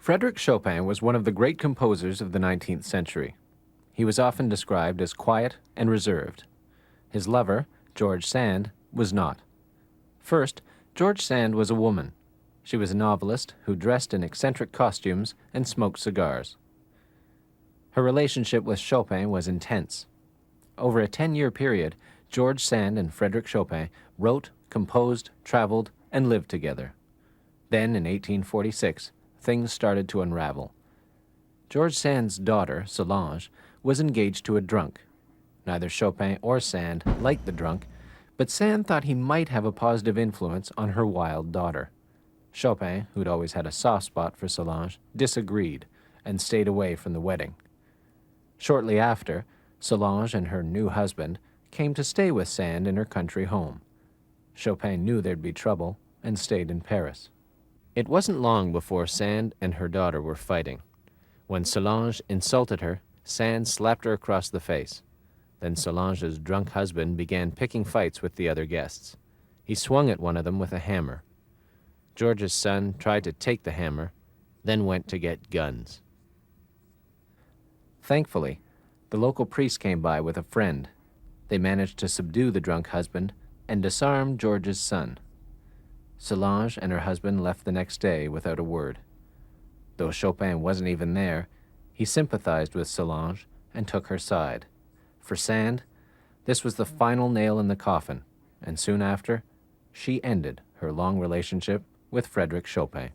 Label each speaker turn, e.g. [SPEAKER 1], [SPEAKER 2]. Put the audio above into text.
[SPEAKER 1] Frederic Chopin was one of the great composers of the 19th century. He was often described as quiet and reserved. His lover, George Sand, was not. First, George Sand was a woman. She was a novelist who dressed in eccentric costumes and smoked cigars. Her relationship with Chopin was intense. Over a 10-year period, George Sand and Frederic Chopin wrote, composed, traveled, and lived together. Then, in 1846, things started to unravel. George Sand's daughter, Solange, was engaged to a drunk. Neither Chopin or Sand liked the drunk, but Sand thought he might have a positive influence on her wild daughter. Chopin, who'd always had a soft spot for Solange, disagreed and stayed away from the wedding. Shortly after, Solange and her new husband came to stay with Sand in her country home. Chopin knew there'd be trouble and stayed in Paris. It wasn't long before Sand and her daughter were fighting. When Solange insulted her, Sand slapped her across the face. Then Solange's drunk husband began picking fights with the other guests. He swung at one of them with a hammer. George's son tried to take the hammer, then went to get guns. Thankfully, the local priest came by with a friend. They managed to subdue the drunk husband and disarm George's son. Solange and her husband left the next day without a word. Though Chopin wasn't even there, he sympathized with Solange and took her side. For Sand, this was the final nail in the coffin, and soon after, she ended her long relationship with Frederic Chopin.